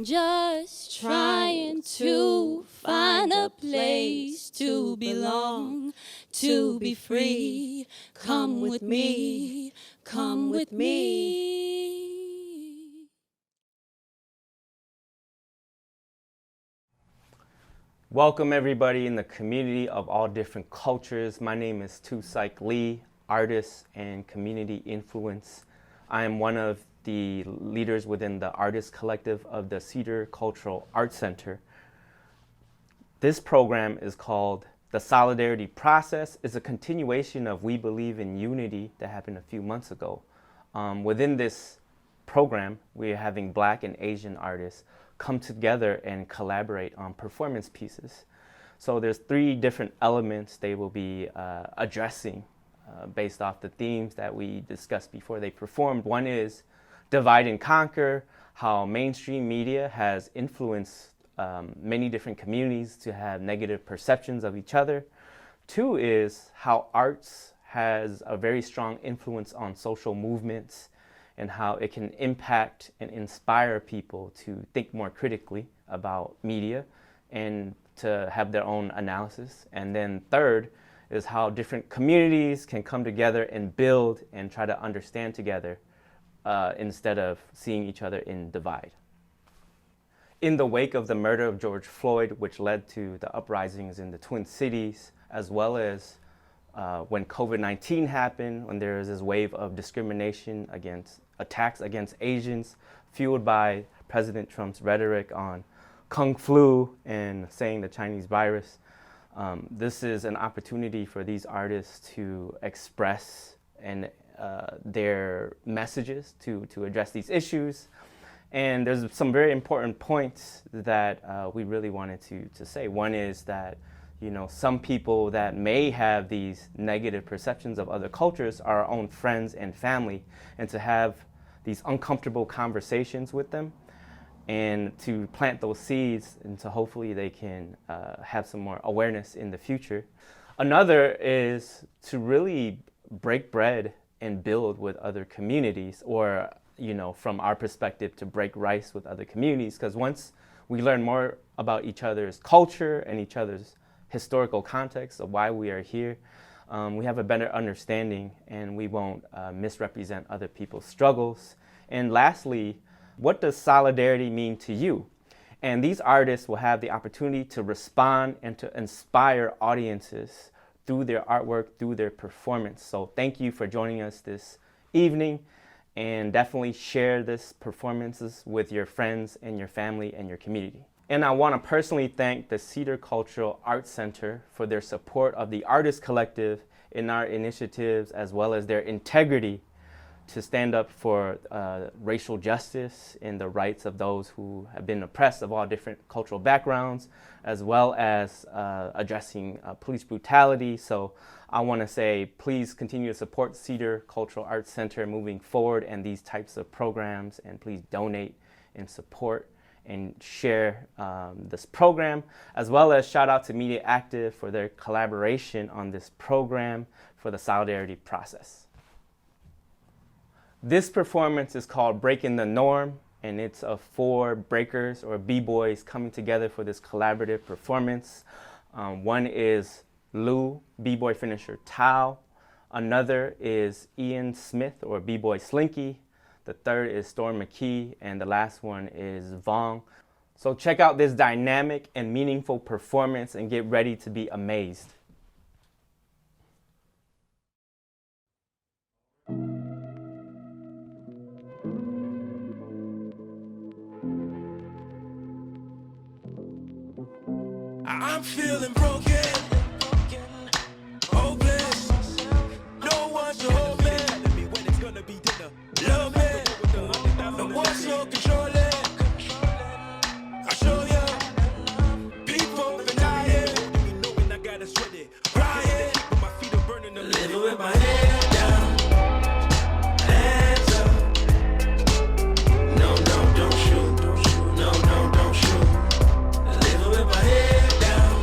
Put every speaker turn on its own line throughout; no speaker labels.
Just trying to find a place to belong, to be free. Come with me, come with me.
Welcome everybody in the community of all different cultures. My name is Tou SaiK Lee, artist and community influence. I am one of the leaders within the Artist Collective of the Cedar Cultural Arts Center. This program is called The Solidarity Process. It's a continuation of We Believe in Unity that happened a few months ago. Within this program, we're having Black and Asian artists come together and collaborate on performance pieces. So there's 3 different elements they will be addressing based off the themes that we discussed before they performed. One is divide and conquer, how mainstream media has influenced many different communities to have negative perceptions of each other. 2 is how arts has a very strong influence on social movements and how it can impact and inspire people to think more critically about media and to have their own analysis. And then 3rd is how different communities can come together and build and try to understand together instead of seeing each other in divide. In the wake of the murder of George Floyd, which led to the uprisings in the Twin Cities, as well as when COVID-19 happened, when there was this wave of discrimination against attacks against Asians, fueled by President Trump's rhetoric on Kung Flu and saying the Chinese virus, this is an opportunity for these artists to express and their messages to address these issues. And there's some very important points that we really wanted to say. One is that, you know, some people that may have these negative perceptions of other cultures are our own friends and family, and to have these uncomfortable conversations with them and to plant those seeds, and so hopefully they can have some more awareness in the future. Another is to really break bread and build with other communities, or, you know, from our perspective, to break rice with other communities, because once we learn more about each other's culture and each other's historical context of why we are here, we have a better understanding and we won't misrepresent other people's struggles. And lastly, what does solidarity mean to you? And these artists will have the opportunity to respond and to inspire audiences through their artwork, through their performance. So thank you for joining us this evening, and definitely share this performances with your friends and your family and your community. And I want to personally thank the Cedar Cultural Arts Center for their support of the Artist Collective in our initiatives, as well as their integrity to stand up for racial justice and the rights of those who have been oppressed of all different cultural backgrounds, as well as addressing police brutality. So I want to say, please continue to support Cedar Cultural Arts Center moving forward and these types of programs, and please donate and support and share this program, as well as shout out to Media Active for their collaboration on this program for the solidarity process. This performance is called Breaking the Norm, and it's of 4 breakers or b-boys coming together for this collaborative performance. One is Lue, b-boy finisher Thao. Another is Ian Smith, or b-boy Slinky. The 3rd is McKee, and the last one is Vong. So check out this dynamic and meaningful performance and get ready to be amazed.
I'm feeling broken, hopeless, no one to hold me. Love me, no one's so controlling. I show you, people been dying, crying, living with my head down, hands up. No, no, don't shoot, no, no, don't shoot. Living with my head down.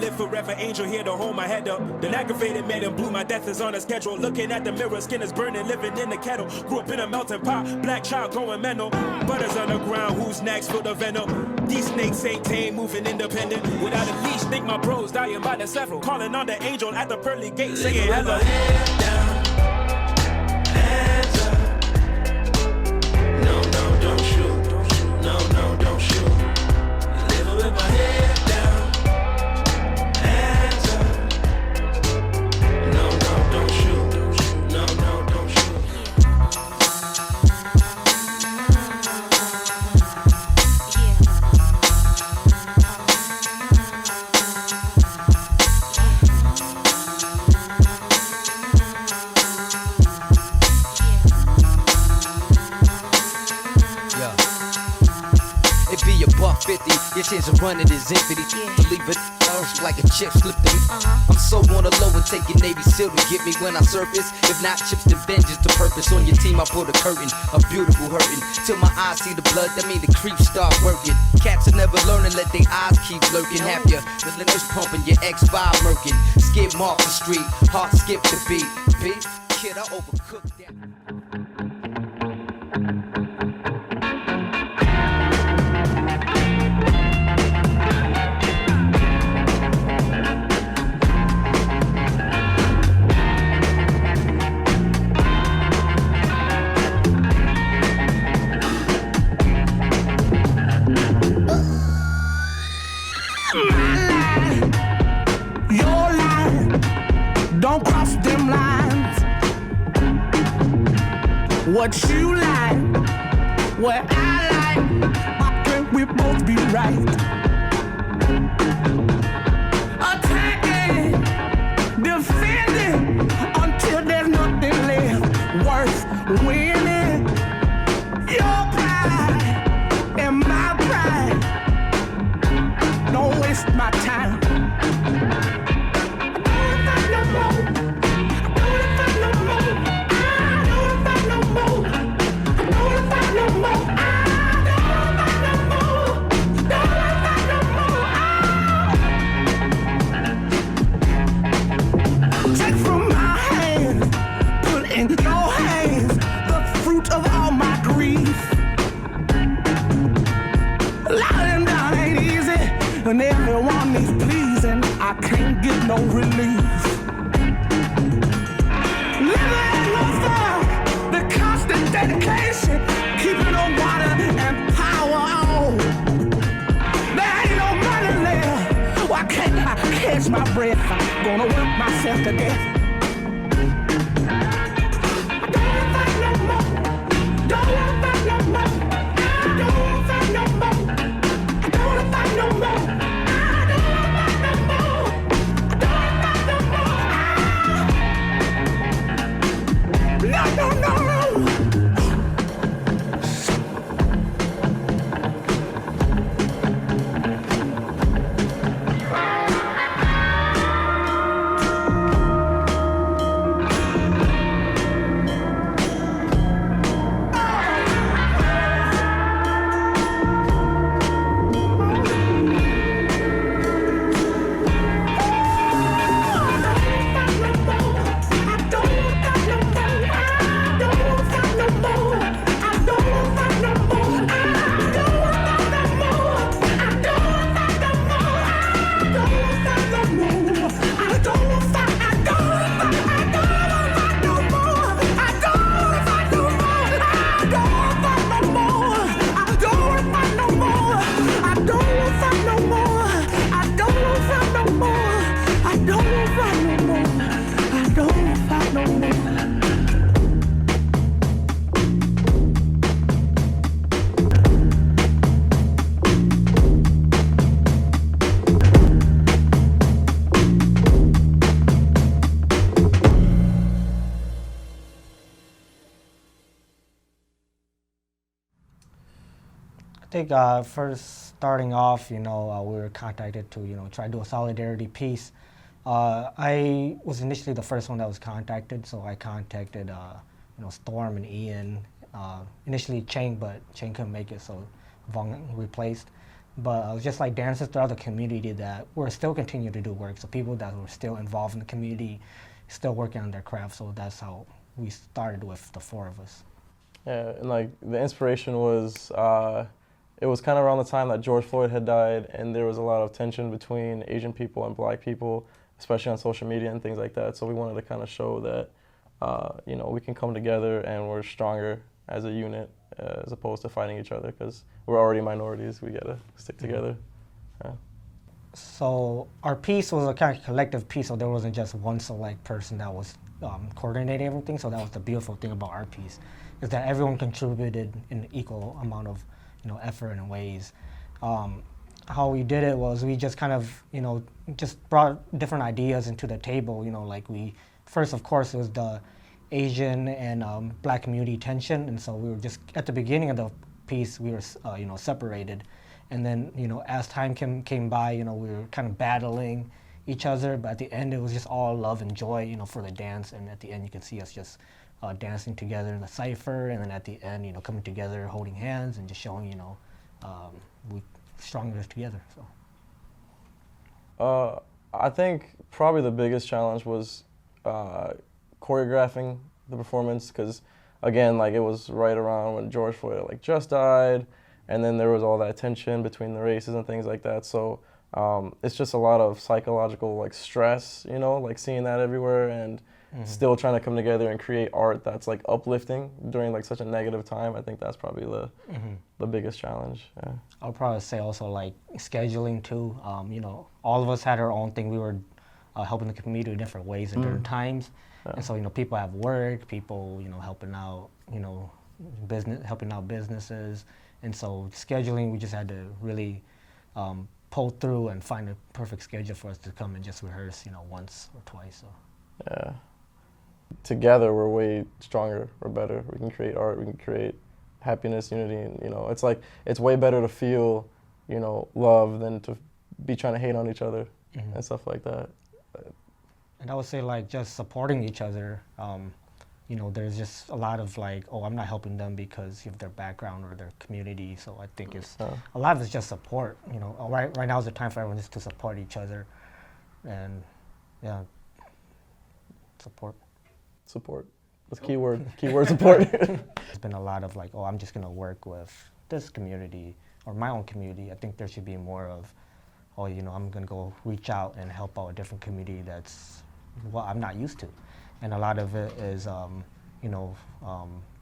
live forever, angel here to hold my head up. The aggravated man in blue, my death is on a schedule. Looking at the mirror, skin is burning, living in the kettle. Grew up in a melting pot, black child going mental. Butters on the ground, whose necks filled of venom. These snakes ain't tame, moving independent. Without a leash, think my bros dying by the several. Calling on the angel at the pearly gate, saying hello. Head down, hands up. No, no, don't shoot. No, no, don't shoot. Living with my head down, hands up. No, no, don't shoot. No, no, don't shoot.
Your chance of running is empty. Believe it, like a chip slipped in. I'm so on the low and taking Navy SEAL to get me when I surface. If not chips, then vengeance to purpose. On your team, I put a curtain, a beautiful hurting. Till my eyes see the blood, that mean the creeps start working. Cats are never learning, let their eyes keep lurking. Have your listeners pumping, your X5 murking. Skip off the street, heart skip the beat. Beef, kid, I overcooked that.
Don't cross them lines. What you like, what I like, I think we both be right. Attacking, defending, until there's nothing left worth winning. Your pride and my pride. Don't waste my time. And everyone is pleasing, I can't get no relief. Living on fire, the constant dedication, keeping on water and power on. There ain't no money left. Why can't I catch my breath? I'm gonna work myself to death. I don't wanna fight no more. Don't wanna fight no more. I don't wanna fight no more. I don't wanna fight no more. No, no, no.
I think first starting off, we were contacted to, try to do a solidarity piece. I was initially the first one that was contacted, so I contacted, Storm and Ian. Initially Cheng, but Cheng couldn't make it, so Vong replaced. But just like dancers throughout the community that were still continuing to do work. So people that were still involved in the community, still working on their craft. So that's how we started with the 4 of us.
Yeah, and like the inspiration was, it was kind of around the time that George Floyd had died, and there was a lot of tension between Asian people and Black people, especially on social media and things like that. So we wanted to kind of show that, you know, we can come together and we're stronger as a unit as opposed to fighting each other, because we're already minorities. We gotta stick together. Yeah.
So our piece was a kind of collective piece, so there wasn't just one select person that was coordinating everything. So that was the beautiful thing about our piece, is that everyone contributed in an equal amount of, you know, effort and ways. How we did it was we just kind of, you know, just brought different ideas into the table. You know, like first, of course, it was the Asian and Black community tension, and so we were just at the beginning of the piece we were you know, separated, and then, you know, as time came by, you know, we were kind of battling each other, but at the end it was just all love and joy, you know, for the dance. And at the end you can see us just dancing together in the cipher, and then at the end, you know, coming together, holding hands, and just showing, you know, we stronger together. So
I think probably the biggest challenge was choreographing the performance, because again, like, it was right around when George Floyd like just died, and then there was all that tension between the races and things like that. So it's just a lot of psychological like stress, you know, like seeing that everywhere, and still trying to come together and create art that's like uplifting during like such a negative time. I think that's probably the biggest challenge. Yeah.
I'll probably say also like scheduling too. You know, all of us had our own thing. We were helping the community in different ways at different times. Yeah. And so, you know, people have work, people, you know, helping out, you know, helping out businesses. And so scheduling, we just had to really pull through and find a perfect schedule for us to come and just rehearse, you know, once or twice. So.
Yeah. Together, we're way stronger. We're better. We can create art. We can create happiness, unity, and, you know, it's like, it's way better to feel, you know, love than to be trying to hate on each other and stuff like that.
And I would say, like, just supporting each other. You know, there's just a lot of like, oh, I'm not helping them because of their background or their community. So I think it's a lot of it's just support. You know, right now is the time for everyone just to support each other, and yeah, support.
Support. That's keyword. Keyword support.
There's been a lot of like, oh, I'm just gonna work with this community or my own community. I think there should be more of, oh, you know, I'm gonna go reach out and help out a different community that's what I'm not used to. And a lot of it is, you know,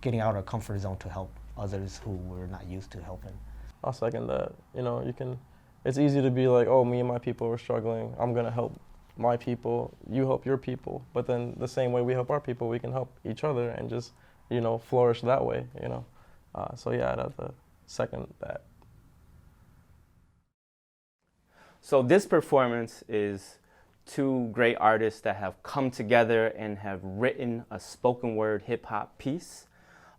getting out of our comfort zone to help others who we're not used to helping.
I'll second that. You know, it's easy to be like, oh, me and my people are struggling. I'm gonna help my people, you help your people. But then the same way we help our people, we can help each other and just, you know, flourish that way, you know. So yeah, I'd have to second that.
So this performance is 2 great artists that have come together and have written a spoken word hip hop piece.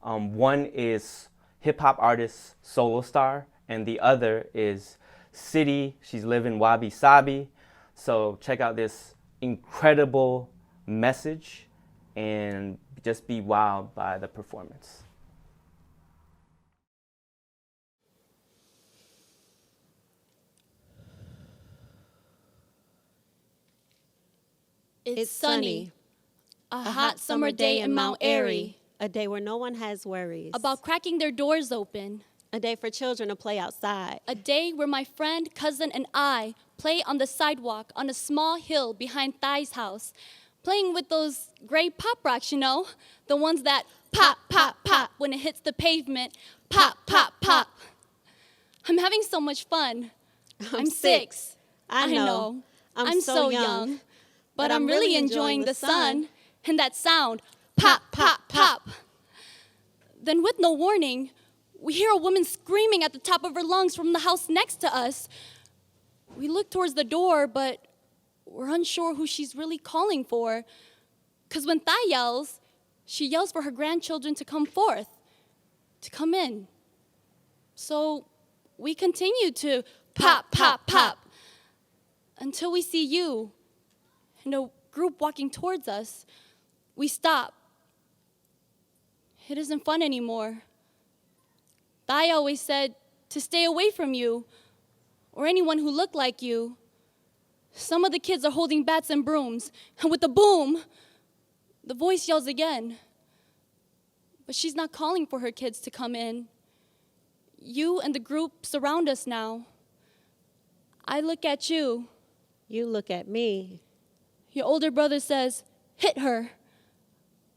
One is hip hop artist SoloStar, and the other is Cidy. She's living Wabi Sabi. So check out this incredible message and just be wowed by the performance.
It's sunny, a hot summer day in Mount Airy.
A day where no one has worries.
About cracking their doors open.
A day for children to play outside.
A day where my friend, cousin, and I play on the sidewalk on a small hill behind Thao's house, playing with those gray pop rocks, you know, the ones that pop, pop, pop when it hits the pavement. Pop, pop, pop. I'm having so much fun. I'm 6.
I know.
I'm so young. But I'm really enjoying the sun and that sound, pop, pop, pop. Then with no warning, we hear a woman screaming at the top of her lungs from the house next to us. We look towards the door, but we're unsure who she's really calling for. Because when Thao yells, she yells for her grandchildren to come forth, to come in. So we continue to pop, pop, pop, until we see you and a group walking towards us. We stop. It isn't fun anymore. Thao always said to stay away from you, or anyone who looked like you. Some of the kids are holding bats and brooms, and with the boom, the voice yells again. But she's not calling for her kids to come in. You and the group surround us now. I look at you.
You look at me.
Your older brother says, "Hit her."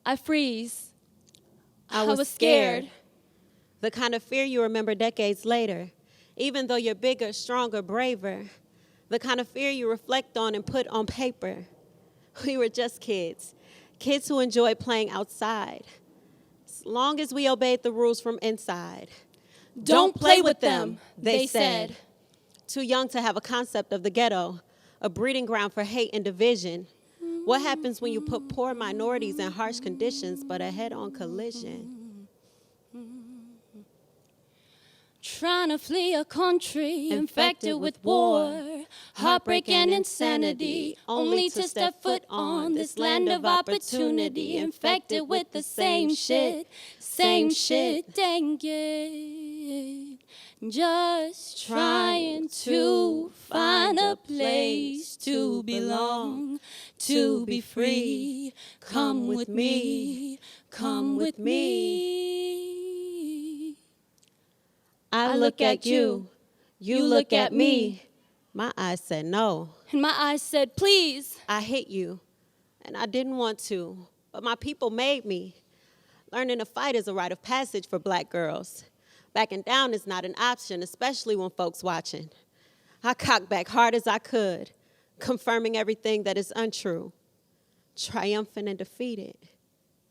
I freeze.
I was scared. The kind of fear you remember decades later, even though you're bigger, stronger, braver. The kind of fear you reflect on and put on paper. We were just kids who enjoyed playing outside, as long as we obeyed the rules from inside.
Don't play with them, they said.
Too young to have a concept of the ghetto, a breeding ground for hate and division. What happens when you put poor minorities in harsh conditions but a head-on collision?
Trying to flee a country infected with war, heartbreak and insanity, only to step foot on this land of opportunity, infected with the same shit, dang it. Just trying to find a place to belong, to be free. Come with me, come with me.
I look at you, you look at me. My eyes said no.
And my eyes said, please.
I hit you, and I didn't want to, but my people made me. Learning to fight is a rite of passage for black girls. Backing down is not an option, especially when folks watching. I cocked back hard as I could, confirming everything that is untrue. Triumphant and defeated.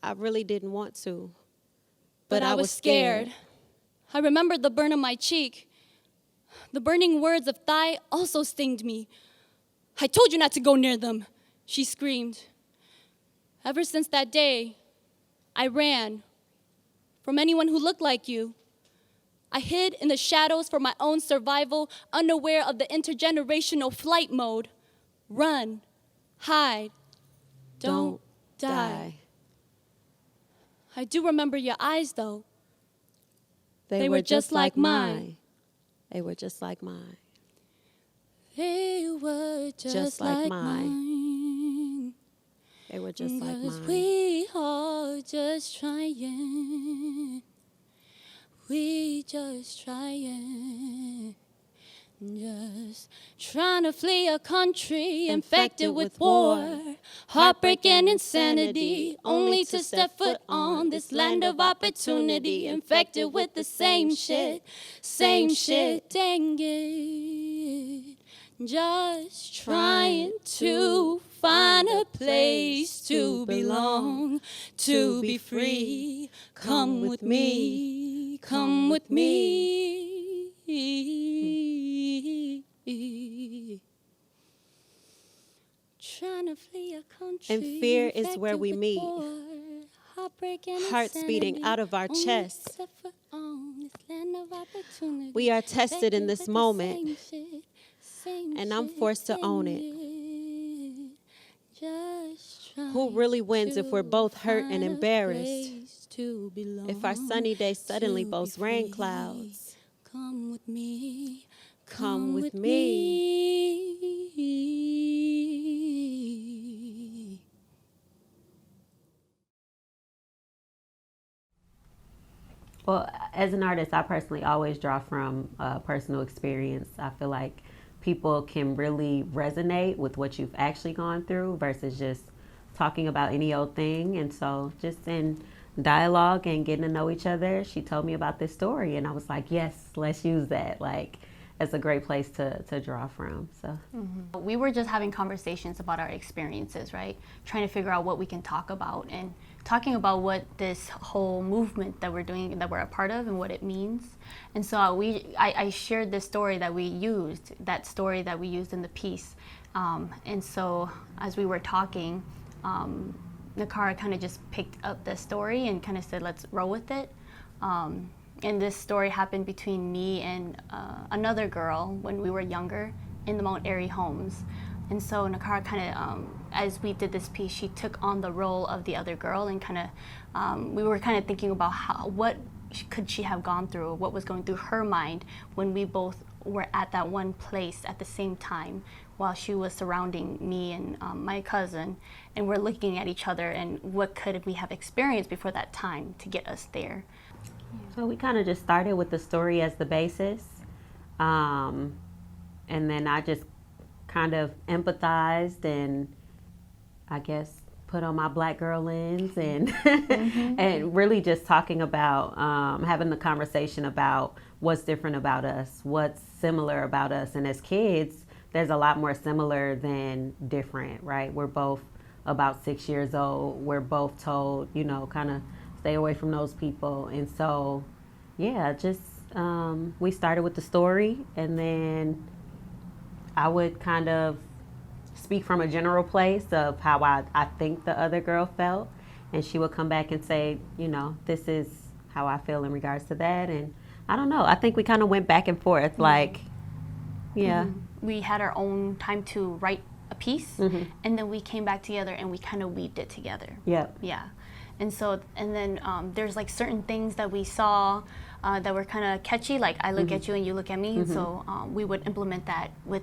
I really didn't want to,
but I was scared. I remembered the burn on my cheek. The burning words of Thao also stinged me. I told you not to go near them, she screamed. Ever since that day, I ran from anyone who looked like you. I hid in the shadows for my own survival, unaware of the intergenerational flight mode. Run, hide, don't die. I do remember your eyes, though. They were just like mine.
They were just like mine.
They were just like mine.
They were just like mine.
We are just trying. We just trying. Just trying to flee a country infected with war, heartbreak and insanity, only to step foot on this land of opportunity, infected with the same shit, dang it. Just trying to find a place to belong, to be free. Come with me, come with me. Trying to flee a country.
And fear is where we meet. Hearts beating out of our chests. We are tested in this moment, and I'm forced to own it. Who really wins if we're both hurt and embarrassed? If our sunny day suddenly boasts rain clouds?
Come with me,
come with me.
Well, as an artist, I personally always draw from personal experience. I feel like people can really resonate with what you've actually gone through versus just talking about any old thing. And so just in dialogue and getting to know each other, she told me about this story and I was like, yes, let's use that. Like, it's a great place to draw from. So
we were just having conversations about our experiences, right? Trying to figure out what we can talk about and talking about what this whole movement that we're doing, that we're a part of, and what it means. And so I shared this story that we used, in the piece. And so as we were talking, Nakara kind of just picked up the story and kind of said, let's roll with it. And this story happened between me and another girl when we were younger in the Mount Airy homes. And so Nakara kind of, as we did this piece, she took on the role of the other girl and kind of, we were kind of thinking about what could she have gone through, what was going through her mind when we both were at that one place at the same time while she was surrounding me and my cousin, and we're looking at each other and what could we have experienced before that time to get us there.
So we kind of just started with the story as the basis, and then I just kind of empathized and I guess put on my black girl lens and and really just talking about having the conversation about what's different about us, what's similar about us. And as kids, there's a lot more similar than different, right? We're both about 6 years old. We're both told, you know, kind of stay away from those people. And so, yeah, just we started with the story, and then I would kind of speak from a general place of how I think the other girl felt, and she would come back and say, you know, this is how I feel in regards to that. And I don't know, I think we kind of went back and forth, like, yeah.
We had our own time to write a piece, and then we came back together and we kind of weaved it together.
Yep.
Yeah. And so, and then there's like certain things that we saw that were kind of catchy, like I look at you and you look at me. So we would implement that with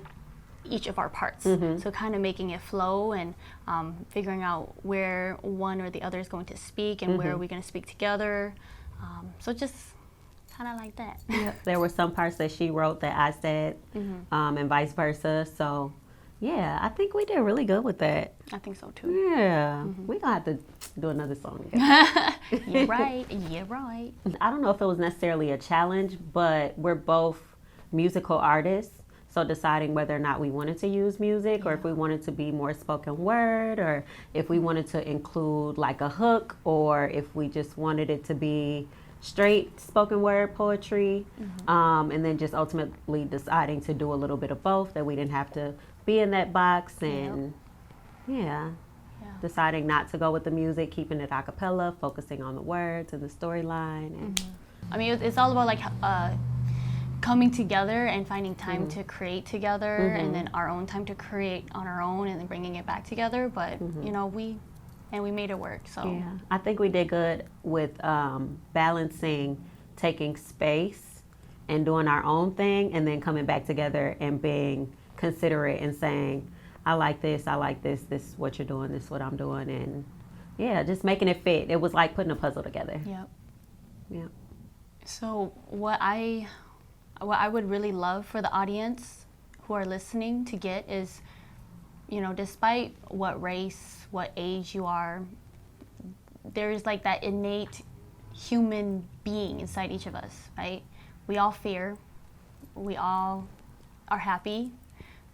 each of our parts. So kind of making it flow and figuring out where one or the other is going to speak and where are we going to speak together. So just kind of like that.
Yep. There were some parts that she wrote that I said, and vice versa. So yeah, I think we did really good with that.
I think so too.
Yeah, we gonna have to do another song together.
You're right. You're right.
I don't know if it was necessarily a challenge, but we're both musical artists. So deciding whether or not we wanted to use music, or if we wanted to be more spoken word, or if we wanted to include like a hook, or if we just wanted it to be straight spoken word poetry, and then just ultimately deciding to do a little bit of both, that we didn't have to be in that box, and deciding not to go with the music, keeping it a cappella, focusing on the words and the storyline. And
I mean, it's all about like coming together and finding time to create together, and then our own time to create on our own, and then bringing it back together. But you know, we made it work. So
yeah, I think we did good with balancing taking space and doing our own thing, and then coming back together and being considerate and saying, I like this, this is what you're doing, this is what I'm doing, and yeah, just making it fit. It was like putting a puzzle together.
Yep.
Yeah.
So what I would really love for the audience who are listening to get is, you know, despite what race, what age you are, there is like that innate human being inside each of us, right? We all fear, we all are happy,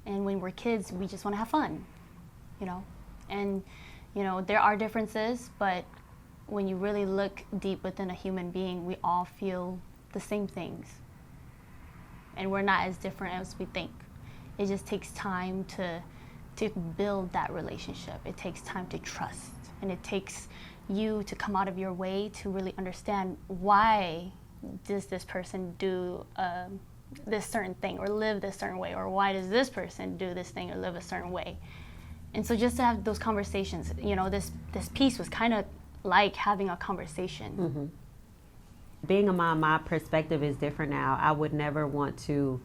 and when we're kids, we just want to have fun, you know? And, you know, there are differences, but when you really look deep within a human being, we all feel the same things. And we're not as different as we think. It just takes time to build that relationship. It takes time to trust, and it takes you to come out of your way to really understand, why does this person do this certain thing or live this certain way, or why does this person do this thing or live a certain way. And so just to have those conversations, you know, this piece was kind of like having a conversation.
Being a mom, my perspective is different now. I would never want to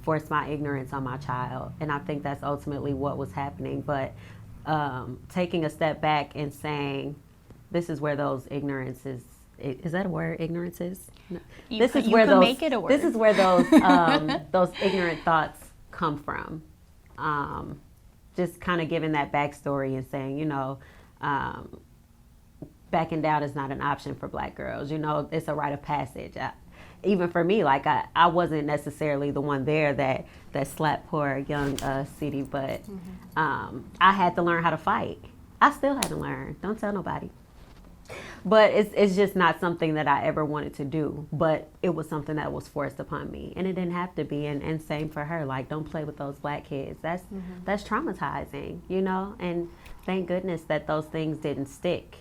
force my ignorance on my child, and I think that's ultimately what was happening. But taking a step back and saying, this is where those ignorances, is that a word, ignorances? No. This is where those those ignorant thoughts come from. Just kind of giving that backstory and saying, you know, backing down is not an option for Black girls. You know, it's a rite of passage. Even for me, like I wasn't necessarily the one there that slapped poor young Cidy, but I had to learn how to fight. I still had to learn. Don't tell nobody. But it's just not something that I ever wanted to do. But it was something that was forced upon me, and it didn't have to be. And same for her. Like, don't play with those Black kids. That's traumatizing, you know. And thank goodness that those things didn't stick.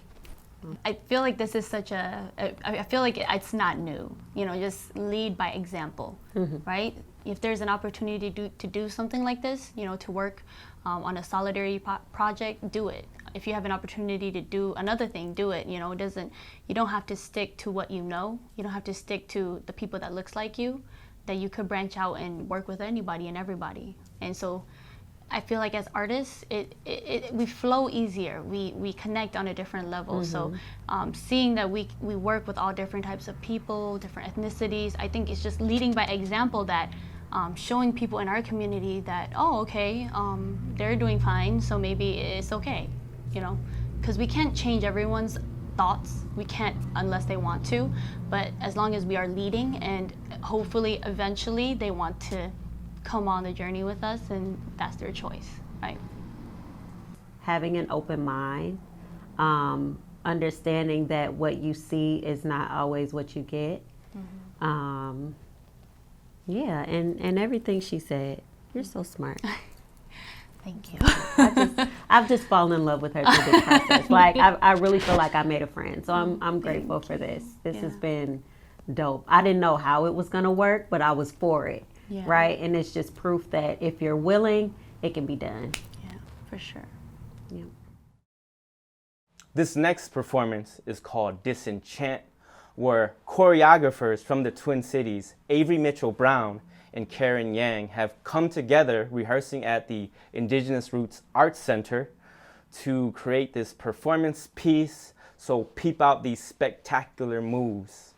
I feel like this is such I feel like it's not new. You know, just lead by example, right? If there's an opportunity to do something like this, you know, to work on a solidarity project, do it. If you have an opportunity to do another thing, do it. You know, you don't have to stick to what you know. You don't have to stick to the people that looks like you. that you could branch out and work with anybody and everybody. And so I feel like as artists, we flow easier. We connect on a different level. So seeing that we work with all different types of people, different ethnicities, I think it's just leading by example, that showing people in our community that, oh, okay, they're doing fine, so maybe it's okay, you know? Because we can't change everyone's thoughts. We can't unless they want to. But as long as we are leading, and hopefully eventually they want to come on the journey with us, and that's their choice, right?
Having an open mind, understanding that what you see is not always what you get. Yeah, and everything she said, you're so smart.
Thank you.
I've just fallen in love with her through this process. Like, I really feel like I made a friend. So I'm grateful for this. This has been dope. I didn't know how it was gonna work, but I was for it.
Yeah.
Right? And it's just proof that if you're willing, it can be done.
Yeah, for sure.
Yeah.
This next performance is called Disenchant, where choreographers from the Twin Cities, Averie Mitchell-Brown and Karen Yang, have come together rehearsing at the Indigenous Roots Arts Center to create this performance piece. So peep out these spectacular moves.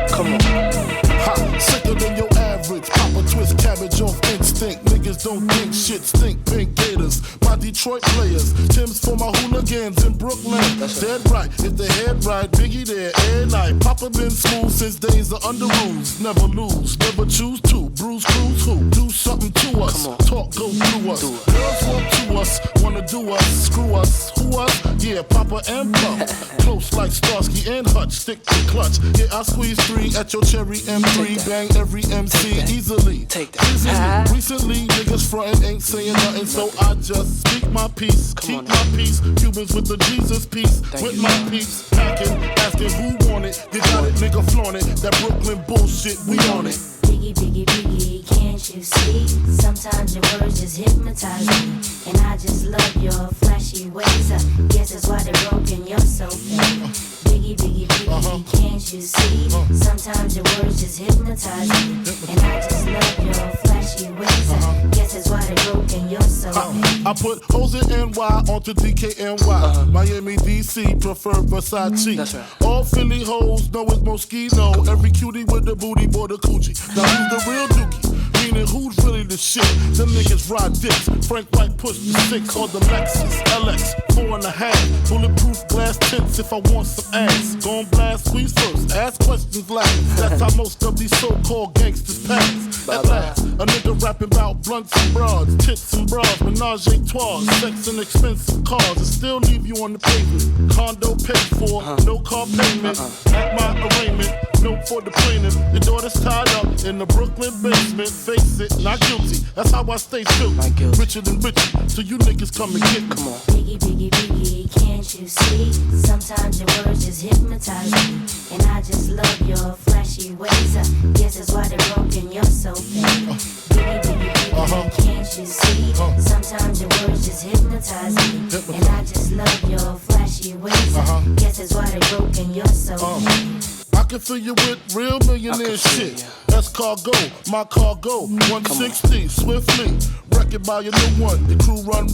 Come on. Ha, sicker than your average. Papa twist cabbage off instinct. Niggas don't think shit stink. Pink Gators, my Detroit players. Tim's for my hooligans in Brooklyn. That's dead right. If they head right, Biggie there every night. Papa been smooth since days of under rules. Never lose, never choose to. Bruise, cruise, who? Do something to us. Talk, go through us. Girls walk to us, wanna do us, screw us. Who us? Yeah, Papa and Puff. Close like Starsky and Hutch, stick to clutch. Yeah, I squeeze 3 at your cherry M3. Bang every MC easily.
Take that.
Easily. Recently, niggas frontin' ain't saying nothing, so I just speak my peace. Keep my peace. Cubans with the Jesus peace. With my peace. Packing, asking who want it. You got it, nigga, flaunt it. That Brooklyn bullshit, we on it.
Biggie, biggie, biggie, can't you see? Sometimes your words just hypnotize me. And I just love your flashy ways. I guess that's why they're broken, you're so fake. Biggie, biggie, biggie, can't you see? Sometimes your words just hypnotize me. And I just love your flashy ways. I guess that's why they're broken, you're so fake.
I put hoes in NY onto DKNY. Miami, DC, prefer Versace.
That's right.
All Philly hoes know it's Moschino. Every cutie with the booty, boy, the coochie. Now who's the real dookie? Meaning who's really the shit? Them niggas ride dicks. Frank White push the 6 or the Lexus LX 4.5. Bulletproof glass tints if I want some ass. Gon' blast squeeze first, ask questions last. That's how most of these so-called gangsters pass. At last, a nigga rapping about blunts and broads, tits and bras, menage a trois, sex and expensive cars, and still leave you on the pavement. Condo paid for, no car payment. At my arraignment, note for the plaintiff. Your daughter's tied up in the Brooklyn basement. Face it, not guilty. That's how I stay true. Richer than richer, so you niggas come and get me.
Come on.
Biggie, biggie, biggie, can't you see? Sometimes your words just hypnotize me. And I just love your flashy ways. I guess that's why they're broken, you're so fake. Biggie, biggie, biggie, can't you see? Sometimes your words just hypnotize me. And I just love your flashy ways. I guess that's why they're broken, you're so fake.
I can fill you with real millionaire shit. That's cargo, my cargo. 160, swiftly. Wreck it by your new one. Your crew run,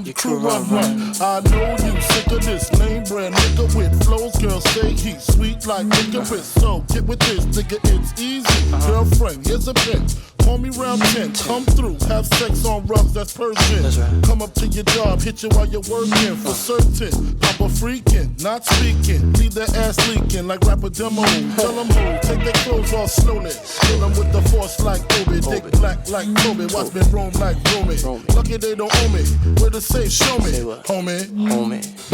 your crew run. I know you sick of this name brand nigga with flows. Girl, say he's sweet like licorice. So get with this, nigga, it's easy. Girlfriend, here's a pin. Call me round 10, come through, have sex on rubs, that's Persian.
Right.
Come up to your job, hit you while you're working, for certain. Papa freaking, not speaking, leave that ass leaking like rapper demo. Tell them who, take their clothes off slowly. Kill them with the force like Obi, dick black like Kobe, watch me roam like Romy. Lucky they don't owe me, where to say show me, homie.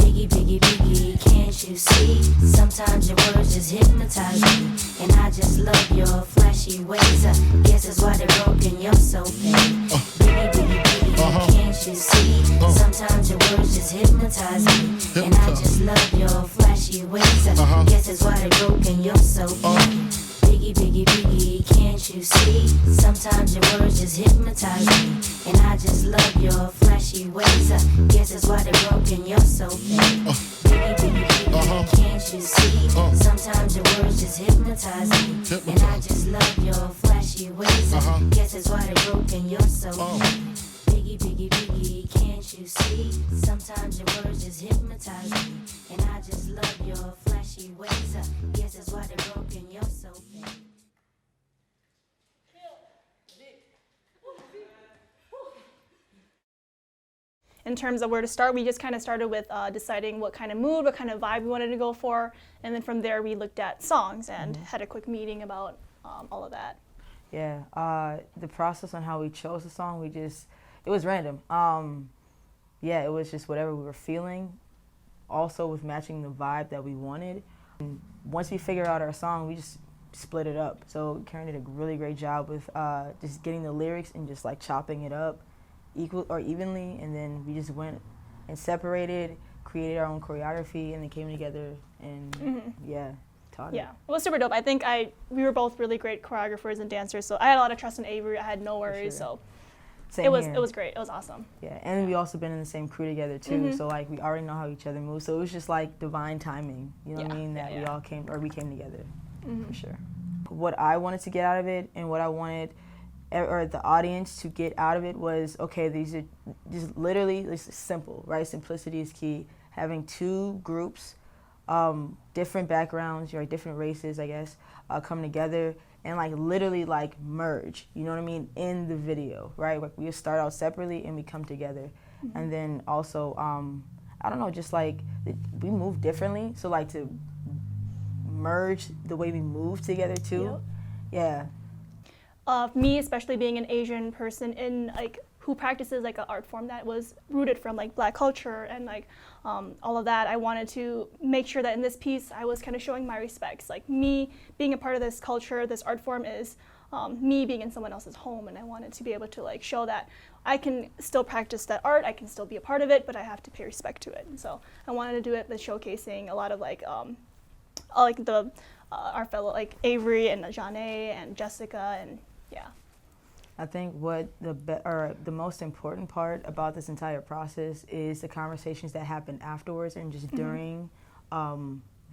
Biggie, biggie, biggie, can't you see? Sometimes your words just hypnotize me. And I just love your flashy ways. I guess that's why they're broken, you're so fake. Biggie, biggie, biggie, can't you see? Sometimes your words just hypnotize me. And I just love your flashy ways. I guess that's why they're broken, you're so fake. Biggie, biggie, biggie, can't you see? Sometimes your words just hypnotize me. And I just love your flashy flashy ways. Guess that's why they're broken, you're so fake. Biggie, biggie, biggie, can't you see? Sometimes your words just hypnotize me. And I just love your flashy ways. Guess that's why they're broken, you're so fake. Biggie, biggie, biggie, can't you see? Sometimes your words just hypnotize me. And I just love your flashy ways. Guess that's why they're broken, you're so fake.
In terms of where to start, we just kind of started with deciding what kind of mood, what kind of vibe we wanted to go for, and then from there we looked at songs and had a quick meeting about all of that.
Yeah, the process on how we chose the song, it was random. Yeah, it was just whatever we were feeling, also with matching the vibe that we wanted. And once we figured out our song, we just split it up. So Karen did a really great job with just getting the lyrics and just like chopping it up equal or evenly, and then we just went and separated, created our own choreography, and then came together and taught it.
Yeah, it was super dope. I think we were both really great choreographers and dancers, so I had a lot of trust in Averie. I had no worries, so
Same
it was
here.
It was great. It was awesome.
Yeah, and we also been in the same crew together too, so like we already know how each other moves. So it was just like divine timing, you know what I mean? That we came together for sure. What I wanted to get out of it and what I wanted or the audience to get out of it was, okay, these are just literally, it's simple, right? Simplicity is key. Having two groups, different backgrounds, right, different races, I guess, come together and like literally like merge, you know what I mean, in the video, right? Like we start out separately and we come together. And then also, I don't know, just like we move differently. So like to merge the way we move together too. Yeah.
Me, especially being an Asian person in like who practices like an art form that was rooted from like Black culture and like all of that, I wanted to make sure that in this piece I was kind of showing my respects. Like me being a part of this culture, this art form is me being in someone else's home, and I wanted to be able to like show that I can still practice that art, I can still be a part of it, but I have to pay respect to it. And so I wanted to do it with showcasing a lot of like our fellow like Averie and Janae and Jessica and yeah.
I think what the most important part about this entire process is the conversations that happen afterwards and just during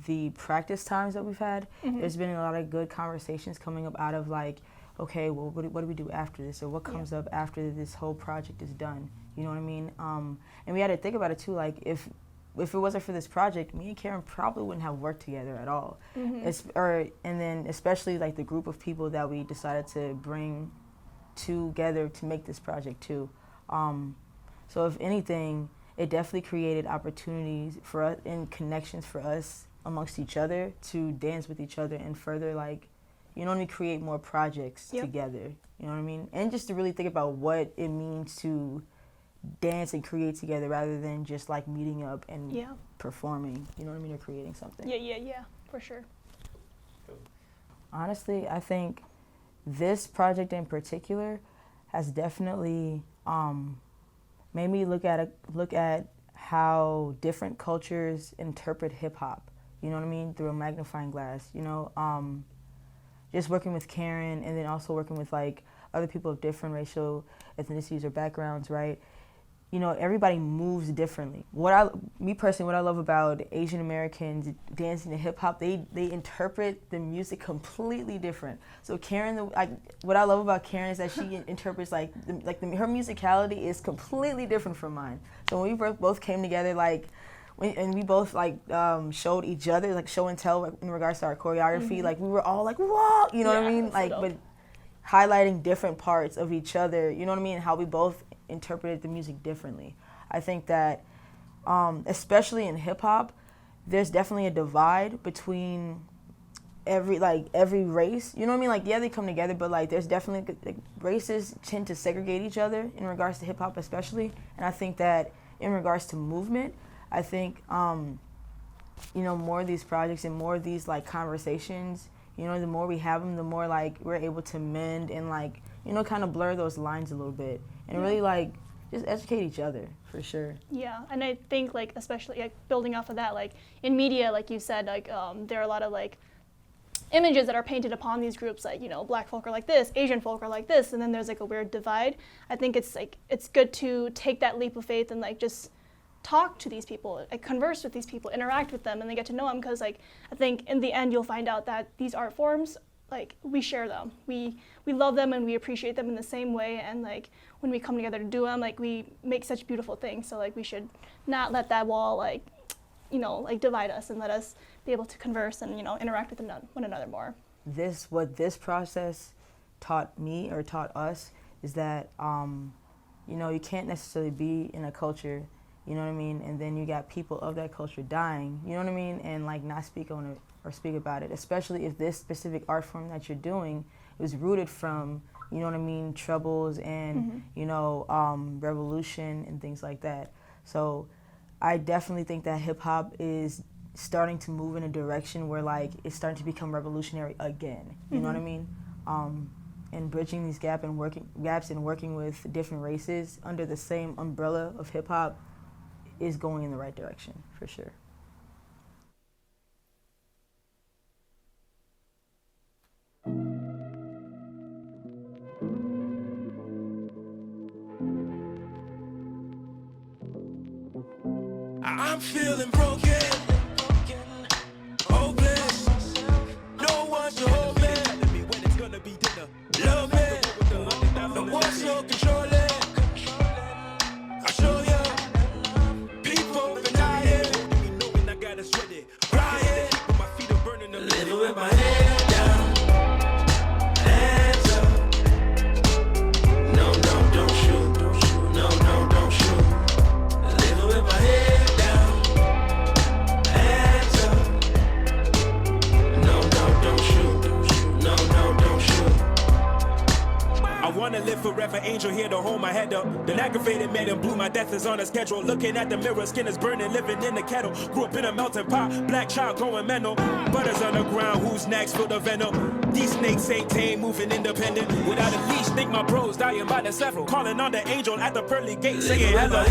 the practice times that we've had. There's been a lot of good conversations coming up out of like, okay, well, what do we do after this, or what comes up after this whole project is done? You know what I mean? And we had to think about it too, like if it wasn't for this project, me and Karen probably wouldn't have worked together at all. And then especially like the group of people that we decided to bring together to make this project too. So if anything, it definitely created opportunities for us and connections for us amongst each other to dance with each other and further like, you know what I mean, create more projects together. You know what I mean? And just to really think about what it means to dance and create together rather than just like meeting up and performing, you know what I mean, or creating something.
Yeah, for sure.
Honestly, I think this project in particular has definitely made me look at how different cultures interpret hip hop, you know what I mean, through a magnifying glass, you know. Just working with Karen and then also working with like other people of different racial ethnicities or backgrounds, right? You know, everybody moves differently. What I love about Asian Americans dancing to hip hop, they interpret the music completely different. So Karen, what I love about Karen is that she interprets her musicality is completely different from mine. So when we both came together, and we both showed each other like show and tell in regards to our choreography, like we were all like, whoa, you know what I mean? Like, but highlighting different parts of each other, you know what I mean? And how we both interpreted the music differently. I think that, especially in hip hop, there's definitely a divide between every race. You know what I mean? Like, yeah, they come together, but like, there's definitely races tend to segregate each other in regards to hip hop, especially. And I think that in regards to movement, I think, more of these projects and more of these like conversations, you know, the more we have them, the more like we're able to mend and like, you know, kind of blur those lines a little bit and really like just educate each other for sure.
Yeah, and I think like especially like building off of that, like in media, like you said, like there are a lot of like images that are painted upon these groups, like, you know, Black folk are like this, Asian folk are like this, and then there's like a weird divide. I think it's like, it's good to take that leap of faith and like just talk to these people, like converse with these people, interact with them, and then get to know them, because like I think in the end you'll find out that these art forms, like, we share them. We love them and we appreciate them in the same way, and like when we come together to do them, like we make such beautiful things. So like we should not let that wall, like, you know, like divide us, and let us be able to converse and, you know, interact with one another more.
What this process taught me, or taught us, is that you know, you can't necessarily be in a culture, you know what I mean, and then you got people of that culture dying, you know what I mean, and like not speak on it or speak about it, especially if this specific art form that you're doing is rooted from, you know what I mean, troubles and, you know, revolution and things like that. So I definitely think that hip hop is starting to move in a direction where like it's starting to become revolutionary again, you know what I mean? And bridging these gaps and working with different races under the same umbrella of hip hop is going in the right direction, for sure.
I'm feeling broken, hopeless. No one to hold me. When it's gonna be dinner. Love me. No one's so controlling. I show you. People denying. Knowing I gotta sweat it. Crying. But my feet are burning. Living with my head down. Hands up. No, don't shoot. No, don't shoot. Living with my head. I wanna live forever, angel here to hold my head up. The aggravated man in blue, my death is on a schedule. Looking at the mirror, skin is burning, living in the kettle. Grew up in a melting pot, black child going mental. Butters on the ground, whose necks full of venom. These snakes ain't tame, moving independent. Without a leash, think my bros dying by the several. Calling on the angel at the pearly gate, saying hello.